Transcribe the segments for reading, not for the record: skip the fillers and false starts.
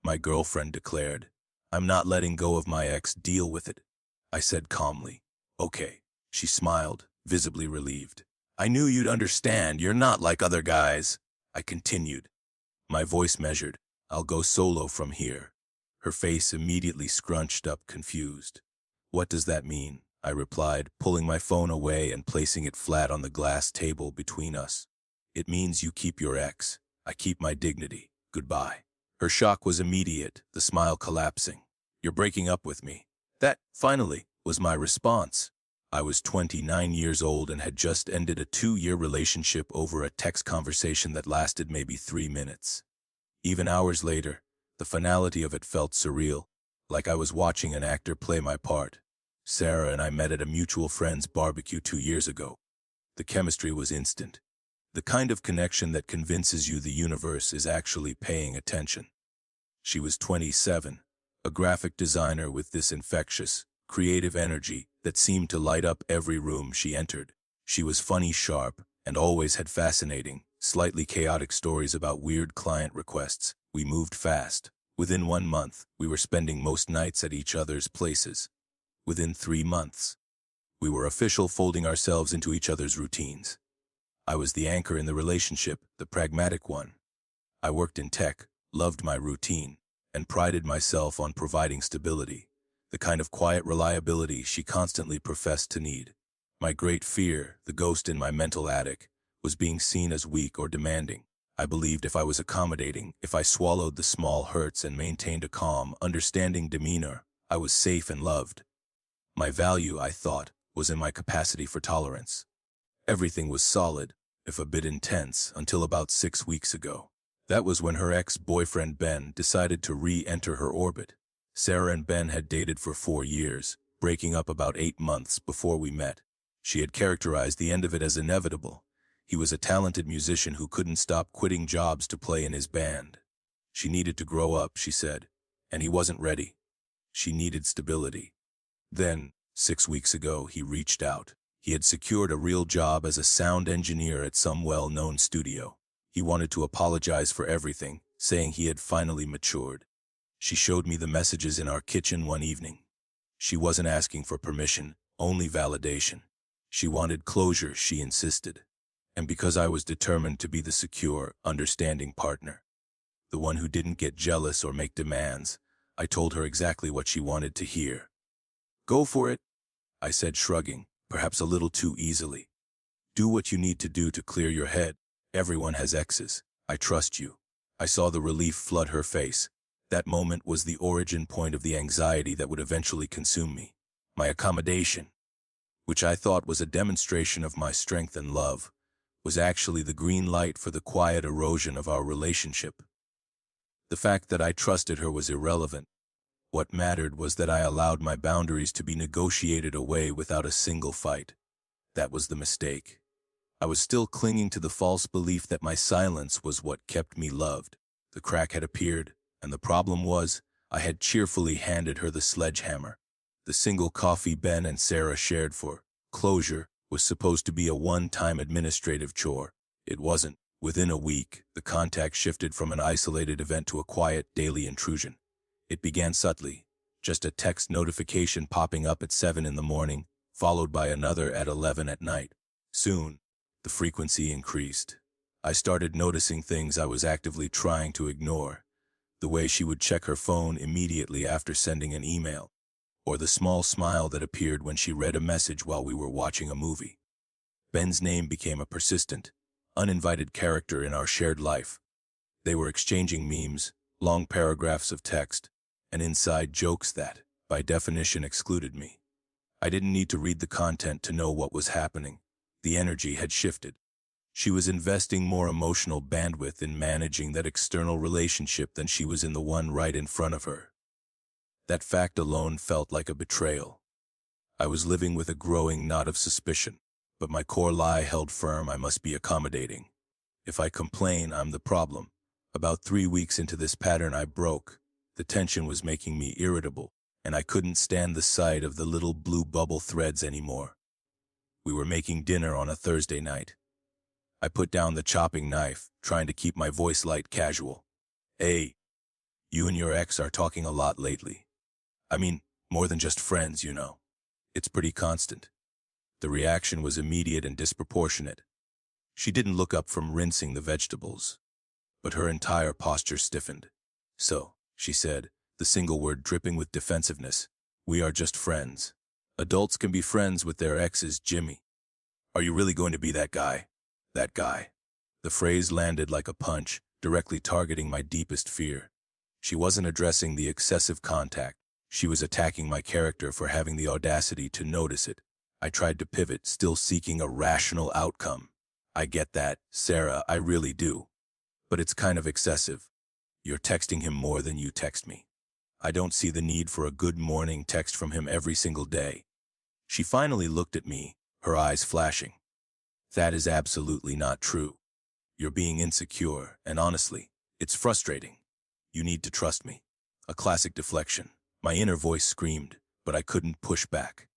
my girlfriend declared. I'm not letting go of my ex. Deal with it. I said calmly. Okay. She smiled, visibly relieved. I knew you'd understand. You're not like other guys. I continued, my voice measured. I'll go solo from here. Her face immediately scrunched up, confused. What does that mean? I replied, pulling my phone away and placing it flat on the glass table between us. It means you keep your ex. I keep my dignity. Goodbye. Her shock was immediate, the smile collapsing. You're breaking up with me. That, finally, was my response. I was 29 years old and had just ended a 2-year relationship over a text conversation that lasted maybe 3 minutes. Even hours later, the finality of it felt surreal, like I was watching an actor play my part. Sarah and I met at a mutual friend's barbecue 2 years ago. The chemistry was instant. The kind of connection that convinces you the universe is actually paying attention. She was 27, a graphic designer with this infectious, creative energy that seemed to light up every room she entered. She was funny, sharp, and always had fascinating, slightly chaotic stories about weird client requests. We moved fast. Within 1 month, we were spending most nights at each other's places. Within 3 months, we were official, folding ourselves into each other's routines. I was the anchor in the relationship, the pragmatic one. I worked in tech, loved my routine, and prided myself on providing stability, the kind of quiet reliability she constantly professed to need. My great fear, the ghost in my mental attic, was being seen as weak or demanding. I believed if I was accommodating, if I swallowed the small hurts and maintained a calm, understanding demeanor, I was safe and loved. My value, I thought, was in my capacity for tolerance. Everything was solid, if a bit intense, until about 6 weeks ago. That was when her ex-boyfriend Ben decided to re-enter her orbit. Sarah and Ben had dated for 4 years, breaking up about 8 months before we met. She had characterized the end of it as inevitable. He was a talented musician who couldn't stop quitting jobs to play in his band. She needed to grow up, she said, and he wasn't ready. She needed stability. Then, 6 weeks ago, he reached out. He had secured a real job as a sound engineer at some well-known studio. He wanted to apologize for everything, saying he had finally matured. She showed me the messages in our kitchen one evening. She wasn't asking for permission, only validation. She wanted closure, she insisted. And because I was determined to be the secure, understanding partner, the one who didn't get jealous or make demands, I told her exactly what she wanted to hear. Go for it, I said, shrugging, perhaps a little too easily. Do what you need to do to clear your head. Everyone has exes. I trust you. I saw the relief flood her face. That moment was the origin point of the anxiety that would eventually consume me. My accommodation, which I thought was a demonstration of my strength and love, was actually the green light for the quiet erosion of our relationship. The fact that I trusted her was irrelevant. What mattered was that I allowed my boundaries to be negotiated away without a single fight. That was the mistake. I was still clinging to the false belief that my silence was what kept me loved. The crack had appeared, and the problem was, I had cheerfully handed her the sledgehammer. The single coffee Ben and Sarah shared for closure was supposed to be a one-time administrative chore. It wasn't. Within a week, the contact shifted from an isolated event to a quiet, daily intrusion. It began subtly, just a text notification popping up at 7 in the morning, followed by another at 11 at night. Soon, the frequency increased. I started noticing things I was actively trying to ignore. The way she would check her phone immediately after sending an email, or the small smile that appeared when she read a message while we were watching a movie. Ben's name became a persistent, uninvited character in our shared life. They were exchanging memes, long paragraphs of text, and inside jokes that, by definition, excluded me. I didn't need to read the content to know what was happening. The energy had shifted. She was investing more emotional bandwidth in managing that external relationship than she was in the one right in front of her. That fact alone felt like a betrayal. I was living with a growing knot of suspicion, but my core lie held firm. I must be accommodating. If I complain, I'm the problem. About 3 weeks into this pattern, I broke. The tension was making me irritable, and I couldn't stand the sight of the little blue bubble threads anymore. We were making dinner on a Thursday night. I put down the chopping knife, trying to keep my voice light, casual. Hey, You and your ex are talking a lot lately. I mean, more than just friends, you know. It's pretty constant. The reaction was immediate and disproportionate. She didn't look up from rinsing the vegetables, but her entire posture stiffened. So, she said, the single word dripping with defensiveness, we are just friends. Adults can be friends with their exes, Jimmy. Are you really going to be that guy? That guy. The phrase landed like a punch, directly targeting my deepest fear. She wasn't addressing the excessive contact. She was attacking my character for having the audacity to notice it. I tried to pivot, still seeking a rational outcome. I get that, Sarah, I really do. But it's kind of excessive. You're texting him more than you text me. I don't see the need for a good morning text from him every single day. She finally looked at me, her eyes flashing. That is absolutely not true. You're being insecure, and honestly, it's frustrating. You need to trust me. A classic deflection. My inner voice screamed, but I couldn't push back.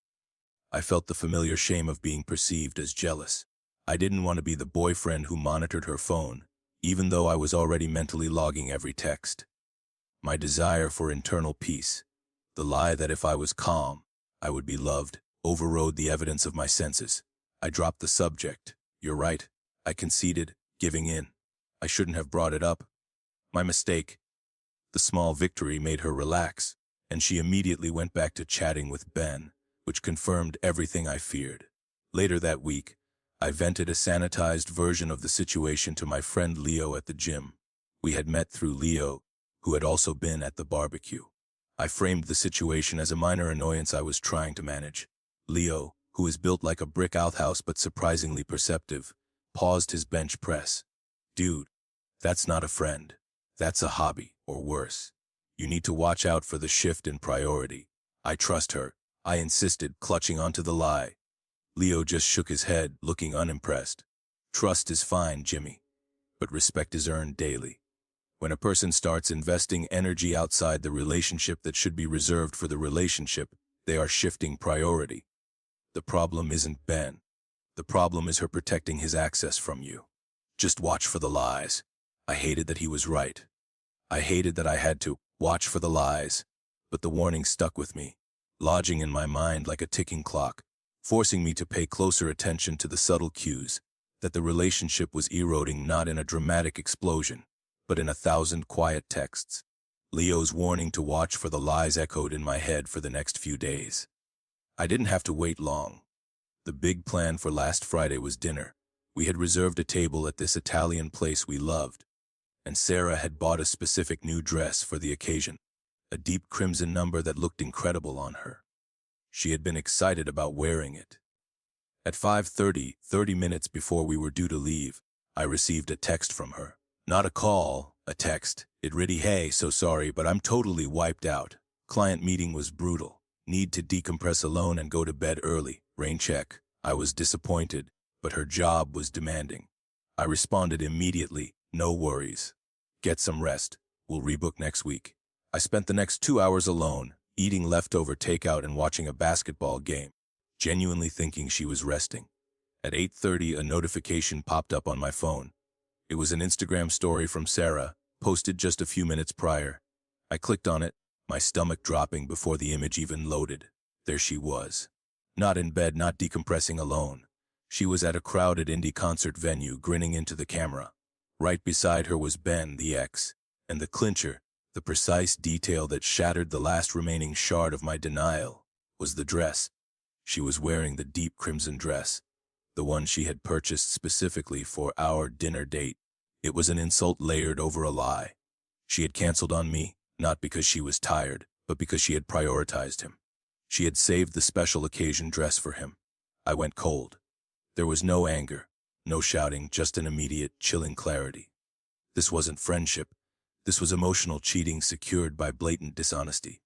I felt the familiar shame of being perceived as jealous. I didn't want to be the boyfriend who monitored her phone, even though I was already mentally logging every text. My desire for internal peace, the lie that if I was calm, I would be loved, overrode the evidence of my senses. I dropped the subject. You're right. I conceded, giving in. I shouldn't have brought it up. My mistake. The small victory made her relax, and she immediately went back to chatting with Ben, which confirmed everything I feared. Later that week, I vented a sanitized version of the situation to my friend Leo at the gym. We had met through Leo, who had also been at the barbecue. I framed the situation as a minor annoyance I was trying to manage. Leo, who is built like a brick outhouse but surprisingly perceptive, paused his bench press. Dude, that's not a friend. That's a hobby, or worse. You need to watch out for the shift in priority. I trust her, I insisted, clutching onto the lie. Leo just shook his head, looking unimpressed. Trust is fine, Jimmy, but respect is earned daily. When a person starts investing energy outside the relationship that should be reserved for the relationship, they are shifting priority. The problem isn't Ben. The problem is her protecting his access from you. Just watch for the lies. I hated that he was right. I hated that I had to watch for the lies, but the warning stuck with me, lodging in my mind like a ticking clock, forcing me to pay closer attention to the subtle cues that the relationship was eroding not in a dramatic explosion, but in 1,000 quiet texts. Leo's warning to watch for the lies echoed in my head for the next few days. I didn't have to wait long. The big plan for last Friday was dinner. We had reserved a table at this Italian place we loved, and Sarah had bought a specific new dress for the occasion, a deep crimson number that looked incredible on her. She had been excited about wearing it. At 5:30, 30 minutes before we were due to leave, I received a text from her. Not a call, a text. It read, "Hey, so sorry, but I'm totally wiped out. Client meeting was brutal. Need to decompress alone and go to bed early. Rain check." I was disappointed, but her job was demanding. I responded immediately, "No worries. Get some rest. We'll rebook next week." I spent the next 2 hours alone, eating leftover takeout and watching a basketball game, genuinely thinking she was resting. At 8:30, a notification popped up on my phone. It was an Instagram story from Sarah, posted just a few minutes prior. I clicked on it, my stomach dropping before the image even loaded. There she was. Not in bed, not decompressing alone. She was at a crowded indie concert venue, grinning into the camera. Right beside her was Ben, the ex, and the clincher, the precise detail that shattered the last remaining shard of my denial, was the dress. She was wearing the deep crimson dress, the one she had purchased specifically for our dinner date. It was an insult layered over a lie. She had canceled on me, not because she was tired, but because she had prioritized him. She had saved the special occasion dress for him. I went cold. There was no anger, no shouting, just an immediate, chilling clarity. This wasn't friendship. This was emotional cheating secured by blatant dishonesty.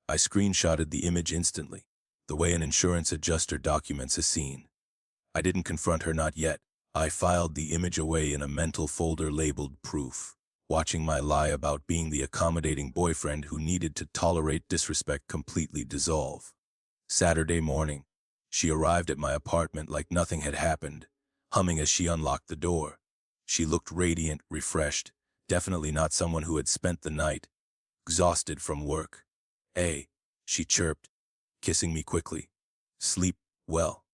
I screenshotted the image instantly, the way an insurance adjuster documents a scene. I didn't confront her, not yet. I filed the image away in a mental folder labeled proof, watching my lie about being the accommodating boyfriend who needed to tolerate disrespect completely dissolve. Saturday morning, she arrived at my apartment like nothing had happened, humming as she unlocked the door. She looked radiant, refreshed, definitely not someone who had spent the night. exhausted from work. Hey, she chirped, kissing me quickly. Sleep well,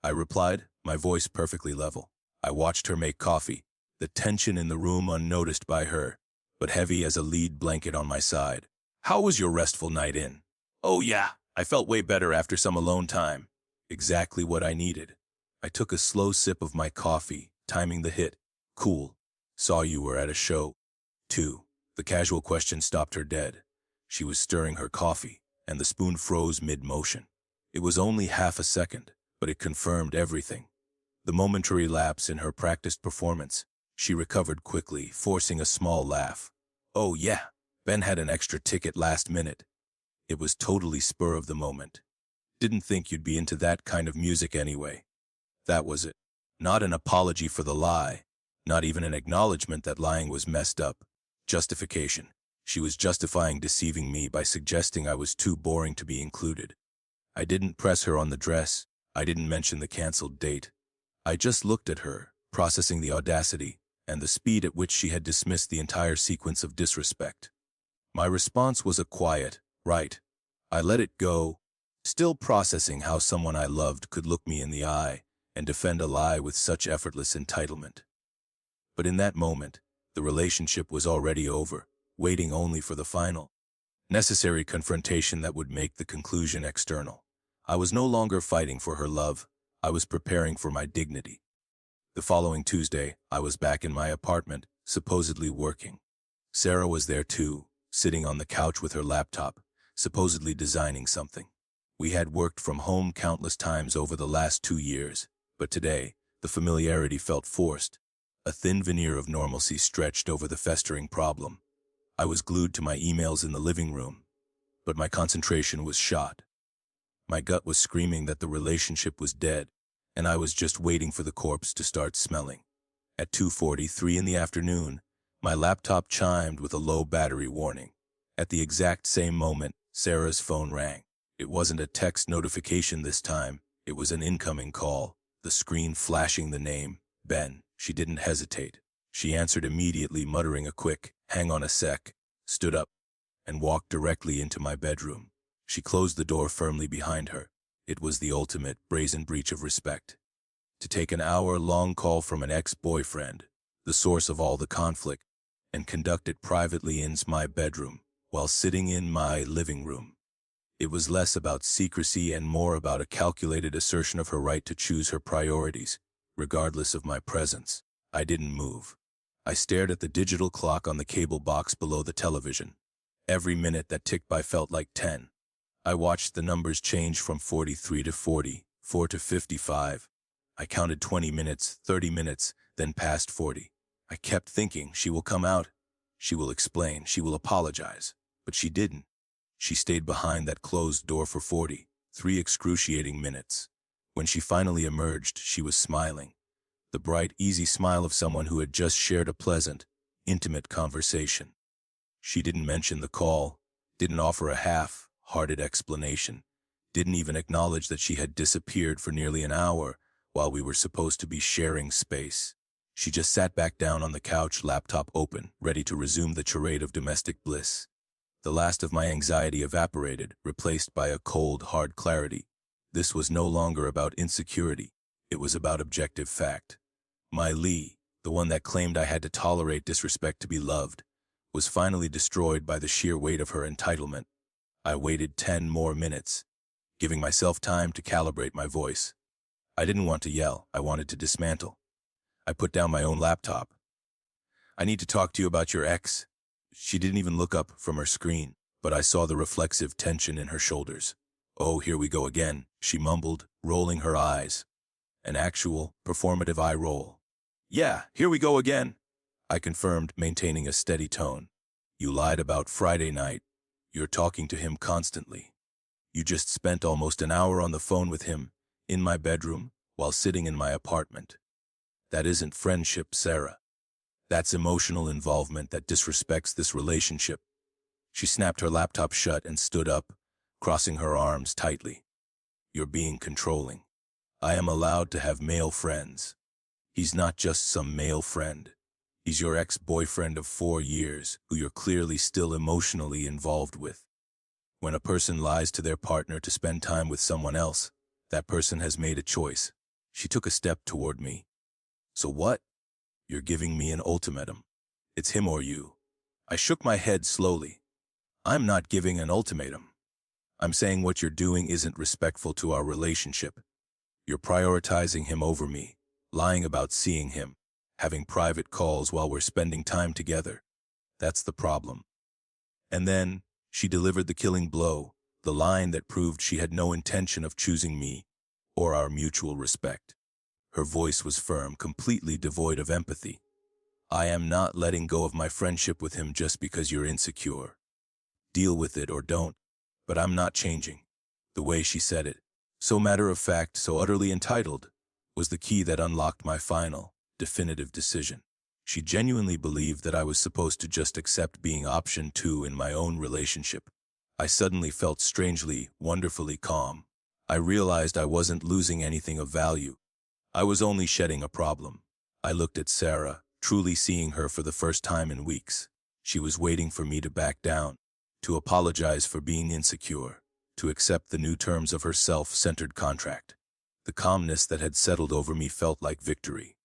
I replied, my voice perfectly level. I watched her make coffee, the tension in the room unnoticed by her, but heavy as a lead blanket on my side. How was your restful night in? Oh yeah, I felt way better after some alone time. Exactly what I needed. I took a slow sip of my coffee, timing the hit. Cool. Saw you were at a show. Too. The casual question stopped her dead. She was stirring her coffee, and the spoon froze mid-motion. It was only half a second, but it confirmed everything. The momentary lapse in her practiced performance. She recovered quickly, forcing a small laugh. Oh yeah, Ben had an extra ticket last minute. It was totally spur of the moment. Didn't think you'd be into that kind of music anyway. That was it. Not an apology for the lie. Not even an acknowledgement that lying was messed up. Justification. She was justifying deceiving me by suggesting I was too boring to be included. I didn't press her on the dress. I didn't mention the canceled date. I just looked at her, processing the audacity and the speed at which she had dismissed the entire sequence of disrespect. My response was a quiet, right. I let it go, still processing how someone I loved could look me in the eye and defend a lie with such effortless entitlement. But in that moment, the relationship was already over, waiting only for the final, necessary confrontation that would make the conclusion external. I was no longer fighting for her love. I was preparing for my dignity. The following Tuesday, I was back in my apartment, supposedly working. Sarah was there too, sitting on the couch with her laptop, supposedly designing something. We had worked from home countless times over the last 2 years, but today, the familiarity felt forced. A thin veneer of normalcy stretched over the festering problem. I was glued to my emails in the living room, but my concentration was shot. My gut was screaming that the relationship was dead, and I was just waiting for the corpse to start smelling. At 2:43 in the afternoon, my laptop chimed with a low battery warning. At the exact same moment, Sarah's phone rang. It wasn't a text notification this time. It was an incoming call, the screen flashing the name, Ben. She didn't hesitate. She answered immediately, muttering a quick, "Hang on a sec," stood up, and walked directly into my bedroom. She closed the door firmly behind her. It was the ultimate brazen breach of respect. To take an hour-long call from an ex-boyfriend, the source of all the conflict, and conduct it privately in my bedroom, while sitting in my living room. It was less about secrecy and more about a calculated assertion of her right to choose her priorities, regardless of my presence. I didn't move. I stared at the digital clock on the cable box below the television. Every minute that ticked by felt like 10. I watched the numbers change from 43 to 40, 4 to 55. I counted 20 minutes, 30 minutes, then past 40. I kept thinking, she will come out. She will explain. She will apologize. But she didn't. She stayed behind that closed door for 43 excruciating minutes. When she finally emerged, she was smiling. The bright, easy smile of someone who had just shared a pleasant, intimate conversation. She didn't mention the call, didn't offer a half-hearted explanation, didn't even acknowledge that she had disappeared for nearly an hour while we were supposed to be sharing space. She just sat back down on the couch, laptop open, ready to resume the charade of domestic bliss. The last of my anxiety evaporated, replaced by a cold, hard clarity. This was no longer about insecurity. It was about objective fact. My Lee, the one that claimed I had to tolerate disrespect to be loved, was finally destroyed by the sheer weight of her entitlement. I waited 10 more minutes, giving myself time to calibrate my voice. I didn't want to yell. I wanted to dismantle. I put down my own laptop. "I need to talk to you about your ex." She didn't even look up from her screen, but I saw the reflexive tension in her shoulders. "Oh, here we go again," she mumbled, rolling her eyes. An actual, performative eye roll. "Yeah, here we go again," I confirmed, maintaining a steady tone. "You lied about Friday night. You're talking to him constantly. You just spent almost an hour on the phone with him, in my bedroom, while sitting in my apartment. That isn't friendship, Sarah. That's emotional involvement that disrespects this relationship." She snapped her laptop shut and stood up, crossing her arms tightly. "You're being controlling. I am allowed to have male friends. He's not just some male friend. He's your ex-boyfriend of 4 years, who you're clearly still emotionally involved with. When a person lies to their partner to spend time with someone else, that person has made a choice. She took a step toward me. So what? You're giving me an ultimatum. It's him or you. I shook my head slowly. I'm not giving an ultimatum. I'm saying what you're doing isn't respectful to our relationship. You're prioritizing him over me, lying about seeing him, having private calls while we're spending time together. That's the problem. And then, she delivered the killing blow, the line that proved she had no intention of choosing me or our mutual respect. Her voice was firm, completely devoid of empathy. I am not letting go of my friendship with him just because you're insecure. Deal with it or don't, but I'm not changing. The way she said it, so matter-of-fact, so utterly entitled, was the key that unlocked my final, definitive decision. She genuinely believed that I was supposed to just accept being option 2 in my own relationship. I suddenly felt strangely, wonderfully calm. I realized I wasn't losing anything of value. I was only shedding a problem. I looked at Sarah, truly seeing her for the first time in weeks. She was waiting for me to back down, to apologize for being insecure, to accept the new terms of her self-centered contract. The calmness that had settled over me felt like victory.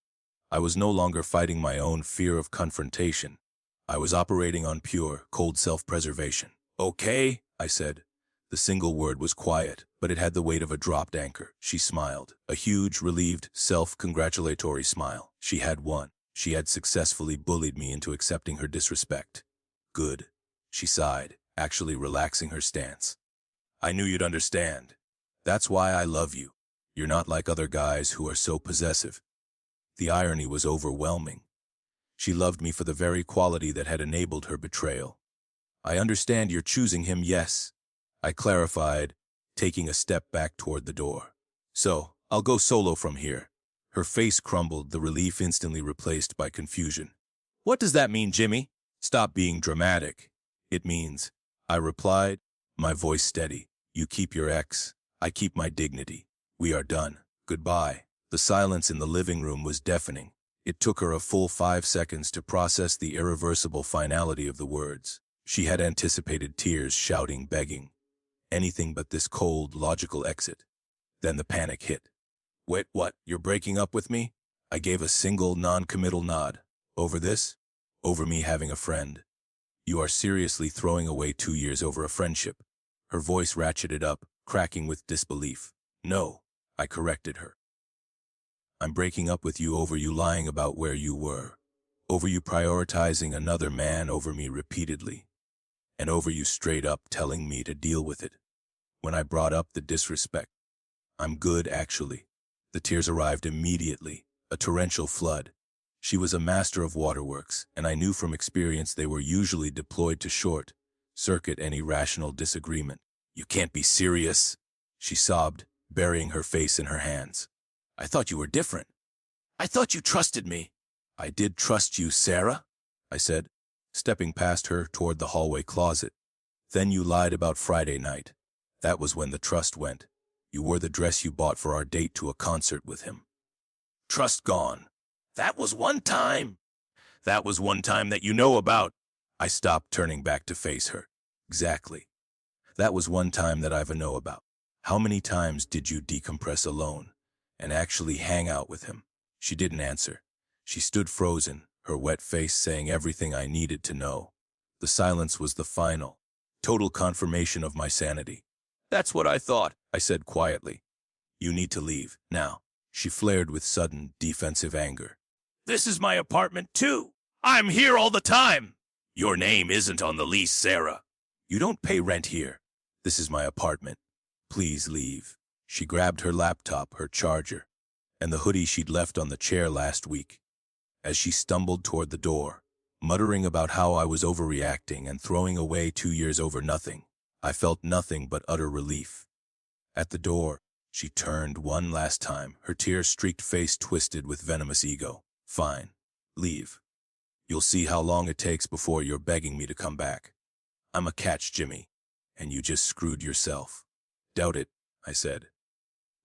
I was no longer fighting my own fear of confrontation. I was operating on pure, cold self-preservation. Okay, I said. The single word was quiet, but it had the weight of a dropped anchor. She smiled, a huge, relieved, self-congratulatory smile. She had won. She had successfully bullied me into accepting her disrespect. Good. She sighed, actually relaxing her stance. I knew you'd understand. That's why I love you. You're not like other guys who are so possessive. The irony was overwhelming. She loved me for the very quality that had enabled her betrayal. I understand you're choosing him, yes, I clarified, taking a step back toward the door. So, I'll go solo from here. Her face crumbled, the relief instantly replaced by confusion. What does that mean, Jimmy? Stop being dramatic. It means, I replied, my voice steady. You keep your ex. I keep my dignity. We are done. Goodbye. The silence in the living room was deafening. It took her a full 5 seconds to process the irreversible finality of the words. She had anticipated tears, shouting, begging. Anything but this cold, logical exit. Then the panic hit. Wait, what? You're breaking up with me? I gave a single, non-committal nod. Over this? Over me having a friend. You are seriously throwing away 2 years over a friendship. Her voice ratcheted up, cracking with disbelief. No, I corrected her. I'm breaking up with you over you lying about where you were, over you prioritizing another man over me repeatedly, and over you straight up telling me to deal with it. When I brought up the disrespect, I'm good, actually. The tears arrived immediately, a torrential flood. She was a master of waterworks, and I knew from experience they were usually deployed to short-circuit any rational disagreement. You can't be serious, she sobbed, burying her face in her hands. I thought you were different. I thought you trusted me. I did trust you, Sarah, I said, stepping past her toward the hallway closet. Then you lied about Friday night. That was when the trust went. You wore the dress you bought for our date to a concert with him. Trust gone. That was one time. That was one time that you know about. I stopped, turning back to face her. Exactly. That was one time that I've a know about. How many times did you decompress alone and actually hang out with him? She didn't answer. She stood frozen, her wet face saying everything I needed to know. The silence was the final, total confirmation of my sanity. That's what I thought, I said quietly. You need to leave, now. She flared with sudden, defensive anger. This is my apartment, too. I'm here all the time. Your name isn't on the lease, Sarah. You don't pay rent here. This is my apartment. Please leave. She grabbed her laptop, her charger, and the hoodie she'd left on the chair last week. As she stumbled toward the door, muttering about how I was overreacting and throwing away 2 years over nothing, I felt nothing but utter relief. At the door, she turned one last time, her tear-streaked face twisted with venomous ego. Fine. Leave. You'll see how long it takes before you're begging me to come back. I'm a catch, Jimmy, and you just screwed yourself. Doubt it, I said.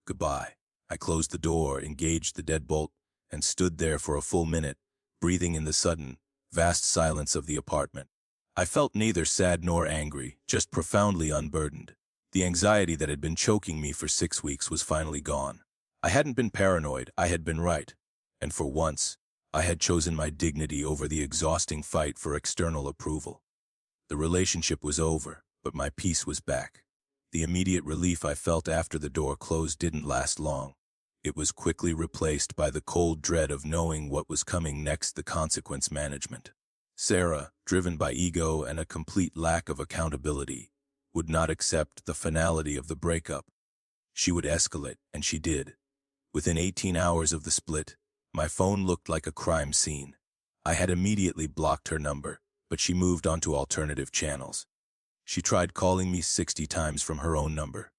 Goodbye. I closed the door, engaged the deadbolt, and stood there for a full minute, breathing in the sudden, vast silence of the apartment. I felt neither sad nor angry, just profoundly unburdened. The anxiety that had been choking me for 6 weeks was finally gone. I hadn't been paranoid, I had been right. And for once, I had chosen my dignity over the exhausting fight for external approval. The relationship was over, but my peace was back. The immediate relief I felt after the door closed didn't last long. It was quickly replaced by the cold dread of knowing what was coming next, the consequence management. Sarah, driven by ego and a complete lack of accountability, would not accept the finality of the breakup. She would escalate, and she did. Within 18 hours of the split, my phone looked like a crime scene. I had immediately blocked her number, but she moved on to alternative channels. She tried calling me 60 times from her own number.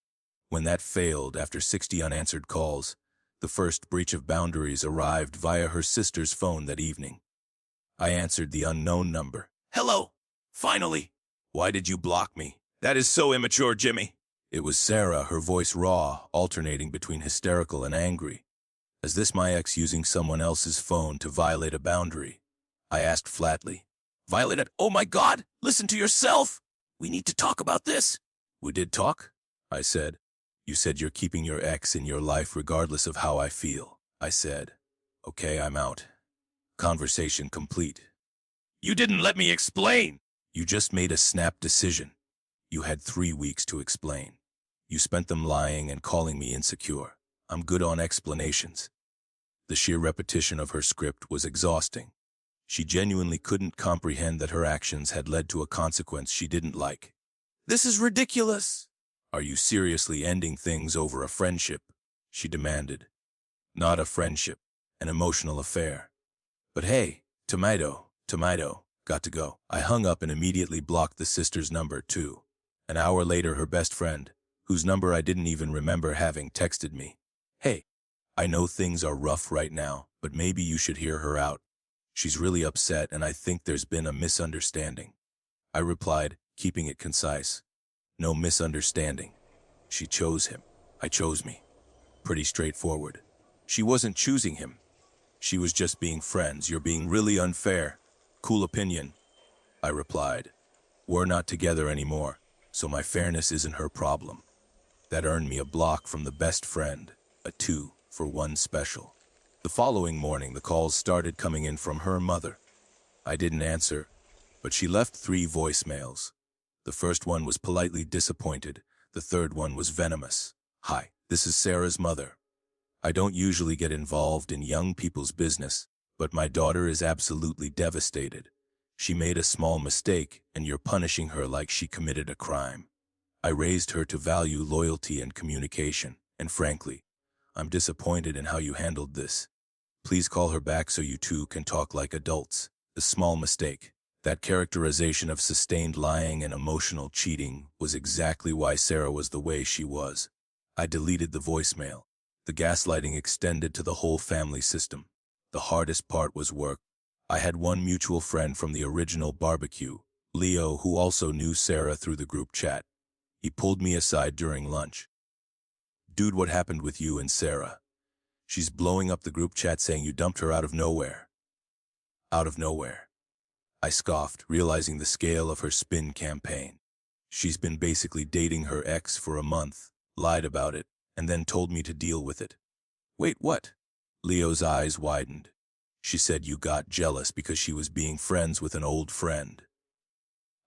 When that failed after 60 unanswered calls, the first breach of boundaries arrived via her sister's phone that evening. I answered the unknown number. "Hello! Finally! Why did you block me? That is so immature, Jimmy." It was Sarah, her voice raw, alternating between hysterical and angry. "Is this my ex using someone else's phone to violate a boundary?" I asked flatly. "Violate it? Oh my God! Listen to yourself! We need to talk about this." "We did talk?" I said. "You said you're keeping your ex in your life regardless of how I feel." I said. "Okay, I'm out. Conversation complete." "You didn't let me explain." "You just made a snap decision. You had 3 weeks to explain. You spent them lying and calling me insecure. I'm good on explanations." The sheer repetition of her script was exhausting. She genuinely couldn't comprehend that her actions had led to a consequence she didn't like. "This is ridiculous." "Are you seriously ending things over a friendship?" she demanded. "Not a friendship, an emotional affair." "But hey, tomato, got to go." I hung up and immediately blocked the sister's number, too. An hour later, her best friend, whose number I didn't even remember having, texted me. "Hey, I know things are rough right now, but maybe you should hear her out. She's really upset and I think there's been a misunderstanding." I replied, keeping it concise. "No misunderstanding. She chose him. I chose me. Pretty straightforward." "She wasn't choosing him. She was just being friends. You're being really unfair." "Cool opinion," I replied. "We're not together anymore, so my fairness isn't her problem." That earned me a block from the best friend, a 2 for 1 special. The following morning, the calls started coming in from her mother. I didn't answer, but she left 3 voicemails. The first one was politely disappointed. The third one was venomous. "Hi, this is Sarah's mother. I don't usually get involved in young people's business, but my daughter is absolutely devastated. She made a small mistake, and you're punishing her like she committed a crime. I raised her to value loyalty and communication, and frankly, I'm disappointed in how you handled this. Please call her back so you two can talk like adults." A small mistake. That characterization of sustained lying and emotional cheating was exactly why Sarah was the way she was. I deleted the voicemail. The gaslighting extended to the whole family system. The hardest part was work. I had one mutual friend from the original barbecue, Leo, who also knew Sarah through the group chat. He pulled me aside during lunch. "Dude, what happened with you and Sarah? She's blowing up the group chat saying you dumped her out of nowhere." "Out of nowhere?" I scoffed, realizing the scale of her spin campaign. "She's been basically dating her ex for a month, lied about it, and then told me to deal with it." "Wait, what?" Leo's eyes widened. "She said you got jealous because she was being friends with an old friend."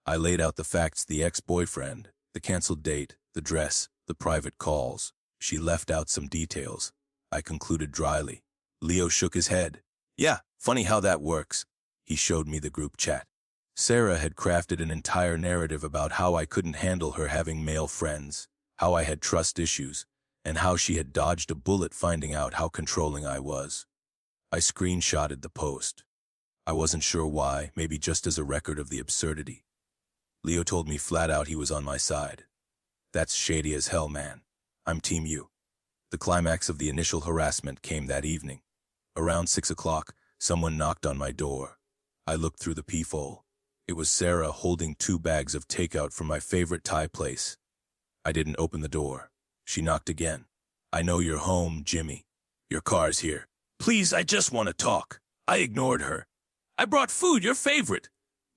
I laid out the facts: the ex-boyfriend, the canceled date, the dress, the private calls. She left out some details. I concluded dryly. Leo shook his head. "Yeah, funny how that works." He showed me the group chat. Sarah had crafted an entire narrative about how I couldn't handle her having male friends, how I had trust issues, and how she had dodged a bullet finding out how controlling I was. I screenshotted the post. I wasn't sure why, maybe just as a record of the absurdity. Leo told me flat out he was on my side. "That's shady as hell, man. I'm Team U." The climax of the initial harassment came that evening. Around 6 o'clock, someone knocked on my door. I looked through the peephole. It was Sarah holding 2 bags of takeout from my favorite Thai place. I didn't open the door. She knocked again. "I know you're home, Jimmy. Your car's here. Please, I just want to talk." I ignored her. I brought food, your favorite.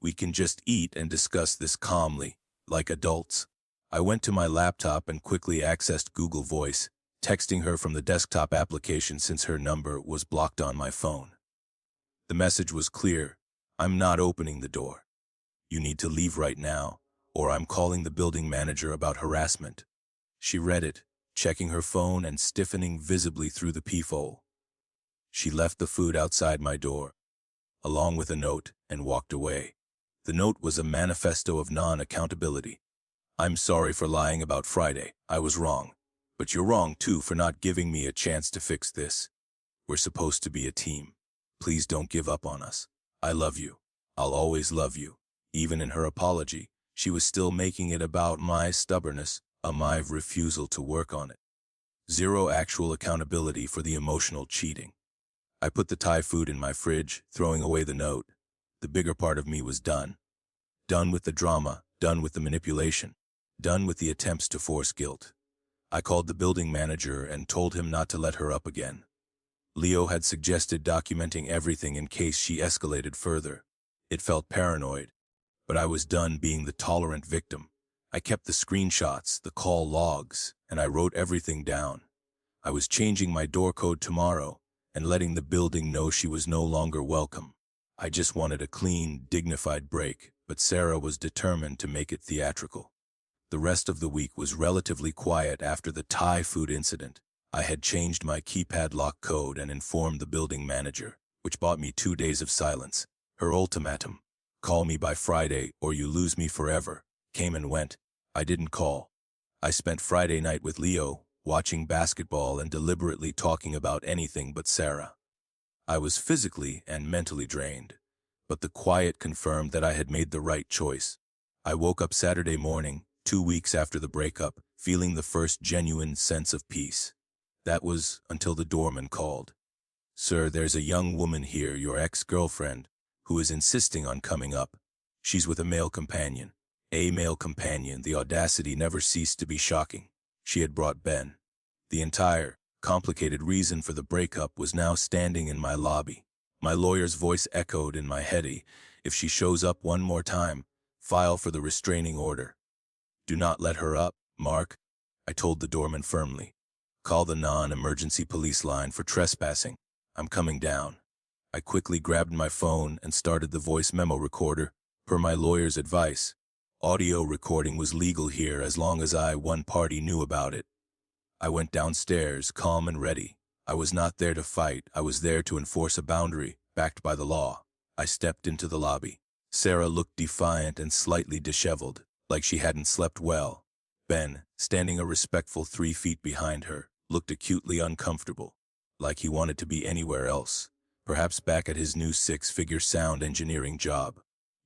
We can just eat and discuss this calmly, like adults. I went to my laptop and quickly accessed Google Voice, texting her from the desktop application since her number was blocked on my phone. The message was clear. I'm not opening the door. You need to leave right now, or I'm calling the building manager about harassment. She read it, checking her phone and stiffening visibly through the peephole. She left the food outside my door, along with a note, and walked away. The note was a manifesto of non-accountability. I'm sorry for lying about Friday. I was wrong. But you're wrong, too, for not giving me a chance to fix this. We're supposed to be a team. Please don't give up on us. I love you. I'll always love you. Even in her apology, she was still making it about my stubbornness, my refusal to work on it. Zero actual accountability for the emotional cheating. I put the Thai food in my fridge, throwing away the note. The bigger part of me was done. Done with the drama, done with the manipulation, done with the attempts to force guilt. I called the building manager and told him not to let her up again. Leo had suggested documenting everything in case she escalated further. It felt paranoid, but I was done being the tolerant victim. I kept the screenshots, the call logs, and I wrote everything down. I was changing my door code tomorrow and letting the building know she was no longer welcome. I just wanted a clean, dignified break, but Sarah was determined to make it theatrical. The rest of the week was relatively quiet after the Thai food incident. I had changed my keypad lock code and informed the building manager, which bought me 2 days of silence. Her ultimatum, call me by Friday or you lose me forever, came and went. I didn't call. I spent Friday night with Leo, watching basketball and deliberately talking about anything but Sarah. I was physically and mentally drained, but the quiet confirmed that I had made the right choice. I woke up Saturday morning, 2 weeks after the breakup, feeling the first genuine sense of peace. That was until the doorman called. Sir, there's a young woman here, your ex-girlfriend, who is insisting on coming up. She's with a male companion. A male companion, the audacity never ceased to be shocking. She had brought Ben. The entire, complicated reason for the breakup was now standing in my lobby. My lawyer's voice echoed in my head. If she shows up one more time, file for the restraining order. Do not let her up, Mark, I told the doorman firmly. Call the non-emergency police line for trespassing. I'm coming down. I quickly grabbed my phone and started the voice memo recorder, per my lawyer's advice. Audio recording was legal here as long as one party knew about it. I went downstairs, calm and ready. I was not there to fight. I was there to enforce a boundary, backed by the law. I stepped into the lobby. Sarah looked defiant and slightly disheveled, like she hadn't slept well. Ben, standing a respectful 3 feet behind her, looked acutely uncomfortable, like he wanted to be anywhere else, perhaps back at his new 6-figure sound engineering job.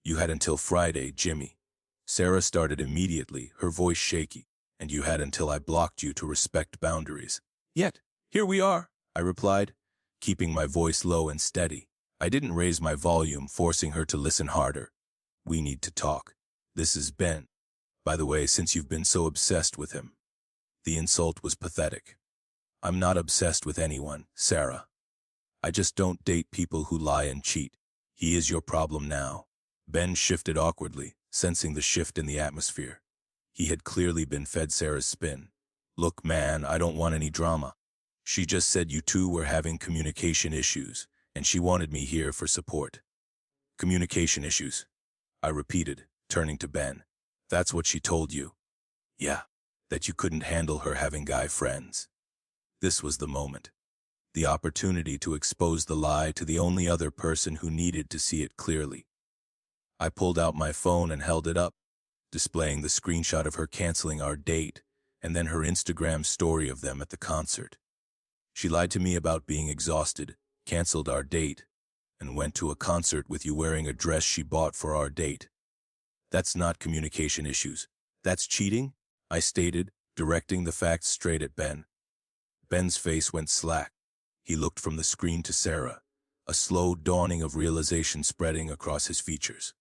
You had until Friday, Jimmy. Sarah started immediately, her voice shaky, and you had until I blocked you to respect boundaries. Yet, here we are, I replied, keeping my voice low and steady. I didn't raise my volume, forcing her to listen harder. We need to talk. This is Ben. By the way, since you've been so obsessed with him. The insult was pathetic. I'm not obsessed with anyone, Sarah. I just don't date people who lie and cheat. He is your problem now. Ben shifted awkwardly, sensing the shift in the atmosphere. He had clearly been fed Sarah's spin. Look, man, I don't want any drama. She just said you two were having communication issues, and she wanted me here for support. Communication issues, I repeated, turning to Ben. That's what she told you. Yeah, that you couldn't handle her having guy friends. This was the moment. The opportunity to expose the lie to the only other person who needed to see it clearly. I pulled out my phone and held it up, displaying the screenshot of her canceling our date and then her Instagram story of them at the concert. She lied to me about being exhausted, canceled our date, and went to a concert with you wearing a dress she bought for our date. That's not communication issues. That's cheating, I stated, directing the facts straight at Ben. Ben's face went slack. He looked from the screen to Sarah, a slow dawning of realization spreading across his features.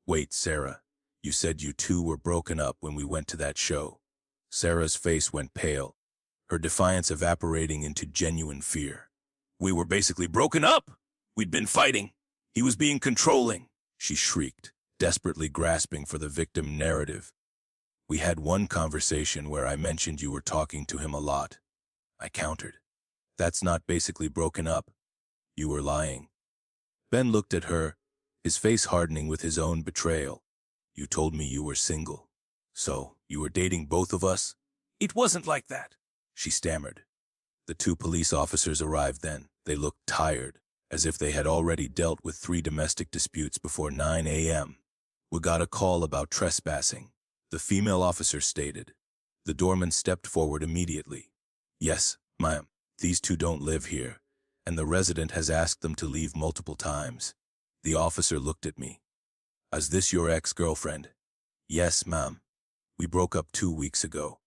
Wait, Sarah, you said you two were broken up when we went to that show. Sarah's face went pale, her defiance evaporating into genuine fear. We were basically broken up. We'd been fighting. He was being controlling, she shrieked, desperately grasping for the victim narrative. We had one conversation where I mentioned you were talking to him a lot. I countered. That's not basically broken up. You were lying. Ben looked at her, his face hardening with his own betrayal. You told me you were single. So, you were dating both of us? It wasn't like that, she stammered. The two police officers arrived then. They looked tired, as if they had already dealt with 3 domestic disputes before 9 a.m. We got a call about trespassing, the female officer stated. The doorman stepped forward immediately. Yes, ma'am, these two don't live here, and the resident has asked them to leave multiple times. The officer looked at me. Is this your ex-girlfriend? Yes, ma'am. We broke up 2 weeks ago.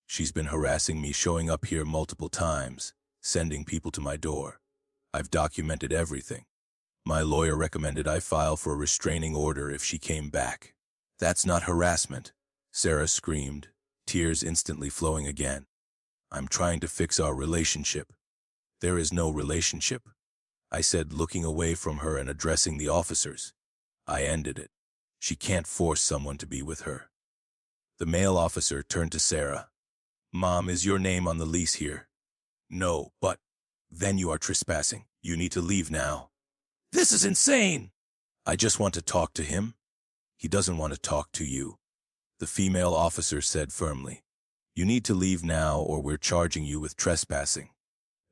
She's been harassing me, showing up here multiple times, sending people to my door. I've documented everything. My lawyer recommended I file for a restraining order if she came back. That's not harassment, Sarah screamed, tears instantly flowing again. I'm trying to fix our relationship. There is no relationship, I said, looking away from her and addressing the officers. I ended it. She can't force someone to be with her. The male officer turned to Sarah. Mom, is your name on the lease here? No, but then you are trespassing. You need to leave now. This is insane! I just want to talk to him. He doesn't want to talk to you, the female officer said firmly. You need to leave now or we're charging you with trespassing.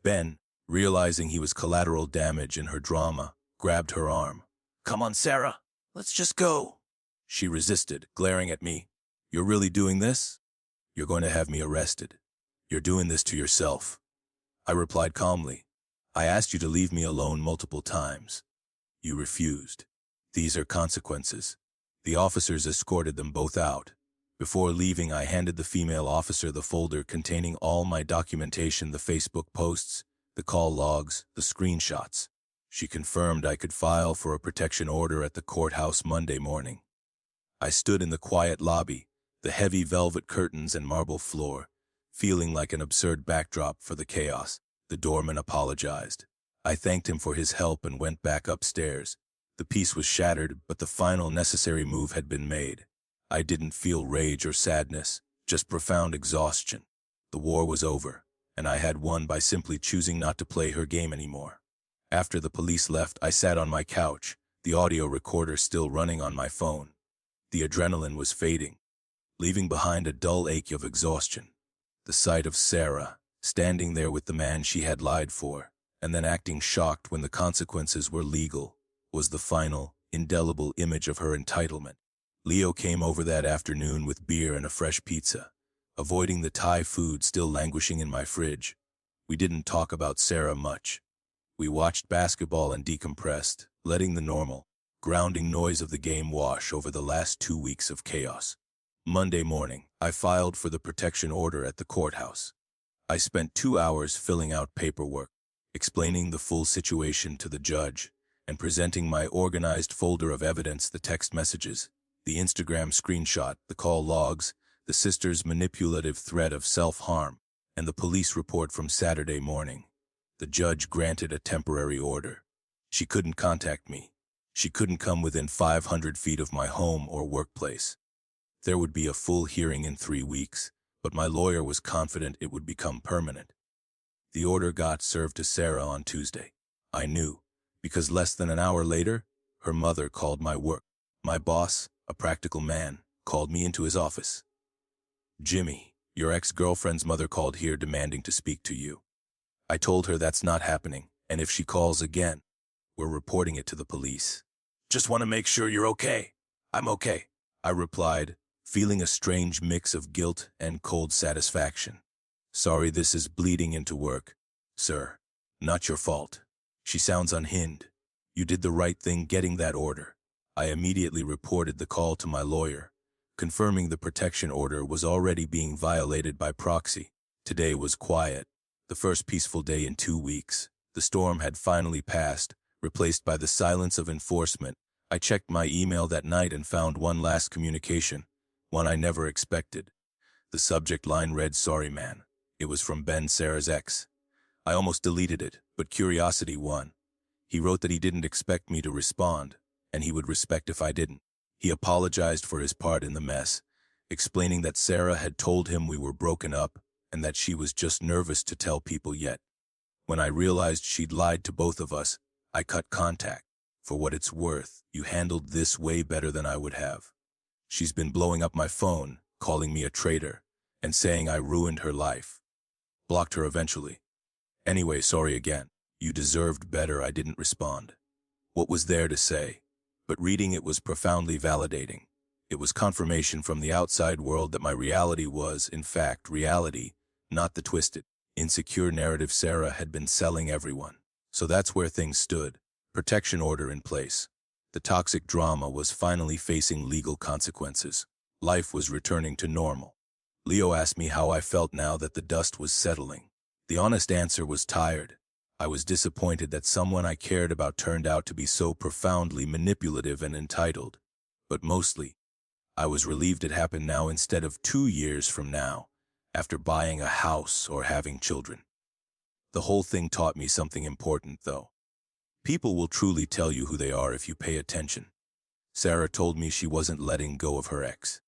Ben, realizing he was collateral damage in her drama, grabbed her arm. Come on, Sarah, let's just go. She resisted, glaring at me. You're really doing this? You're going to have me arrested. You're doing this to yourself. I replied calmly. I asked you to leave me alone multiple times. You refused. These are consequences. The officers escorted them both out. Before leaving, I handed the female officer the folder containing all my documentation, the Facebook posts, the call logs, the screenshots. She confirmed I could file for a protection order at the courthouse Monday morning. I stood in the quiet lobby, the heavy velvet curtains and marble floor, feeling like an absurd backdrop for the chaos. The doorman apologized. I thanked him for his help and went back upstairs. The peace was shattered, but the final necessary move had been made. I didn't feel rage or sadness, just profound exhaustion. The war was over, and I had won by simply choosing not to play her game anymore. After the police left, I sat on my couch, the audio recorder still running on my phone. The adrenaline was fading, leaving behind a dull ache of exhaustion. The sight of Sarah, standing there with the man she had lied for, and then acting shocked when the consequences were legal, was the final, indelible image of her entitlement. Leo came over that afternoon with beer and a fresh pizza, avoiding the Thai food still languishing in my fridge. We didn't talk about Sarah much. We watched basketball and decompressed, letting the normal, grounding noise of the game wash over the last 2 weeks of chaos. Monday morning, I filed for the protection order at the courthouse. I spent 2 hours filling out paperwork, explaining the full situation to the judge, and presenting my organized folder of evidence, the text messages, the Instagram screenshot, the call logs, the sister's manipulative threat of self-harm, and the police report from Saturday morning. The judge granted a temporary order. She couldn't contact me. She couldn't come within 500 feet of my home or workplace. There would be a full hearing in 3 weeks, but my lawyer was confident it would become permanent. The order got served to Sarah on Tuesday. I knew, because less than an hour later, her mother called my work. My boss, a practical man, called me into his office. Jimmy, your ex-girlfriend's mother called here demanding to speak to you. I told her that's not happening, and if she calls again, we're reporting it to the police. Just want to make sure you're okay. I'm okay, I replied, feeling a strange mix of guilt and cold satisfaction. Sorry, this is bleeding into work, sir. Not your fault. She sounds unhinged. You did the right thing getting that order. I immediately reported the call to my lawyer, confirming the protection order was already being violated by proxy. Today was quiet, the first peaceful day in 2 weeks. The storm had finally passed, replaced by the silence of enforcement. I checked my email that night and found one last communication, one I never expected. The subject line read, "Sorry, man." It was from Ben, Sarah's ex. I almost deleted it, but curiosity won. He wrote that he didn't expect me to respond, and he would respect if I didn't. He apologized for his part in the mess, explaining that Sarah had told him we were broken up and that she was just nervous to tell people yet. When I realized she'd lied to both of us, I cut contact. For what it's worth, you handled this way better than I would have. She's been blowing up my phone, calling me a traitor, and saying I ruined her life. Blocked her eventually. Anyway, sorry again. You deserved better. I didn't respond. What was there to say? But reading it was profoundly validating. It was confirmation from the outside world that my reality was, in fact, reality, not the twisted, insecure narrative Sarah had been selling everyone. So that's where things stood. Protection order in place. The toxic drama was finally facing legal consequences. Life was returning to normal. Leo asked me how I felt now that the dust was settling. The honest answer was tired. I was disappointed that someone I cared about turned out to be so profoundly manipulative and entitled. But mostly, I was relieved it happened now instead of 2 years from now, after buying a house or having children. The whole thing taught me something important, though. People will truly tell you who they are if you pay attention. Sarah told me she wasn't letting go of her ex.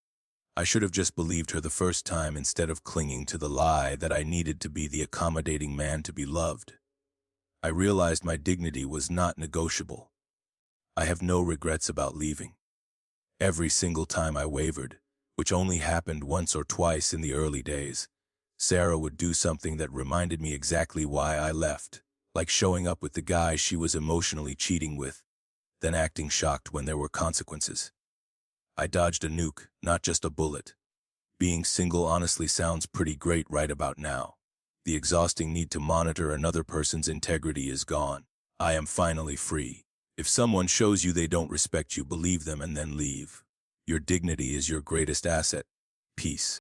I should have just believed her the first time instead of clinging to the lie that I needed to be the accommodating man to be loved. I realized my dignity was not negotiable. I have no regrets about leaving. Every single time I wavered, which only happened once or twice in the early days, Sarah would do something that reminded me exactly why I left, like showing up with the guy she was emotionally cheating with, then acting shocked when there were consequences. I dodged a nuke, not just a bullet. Being single honestly sounds pretty great right about now. The exhausting need to monitor another person's integrity is gone. I am finally free. If someone shows you they don't respect you, believe them and then leave. Your dignity is your greatest asset. Peace.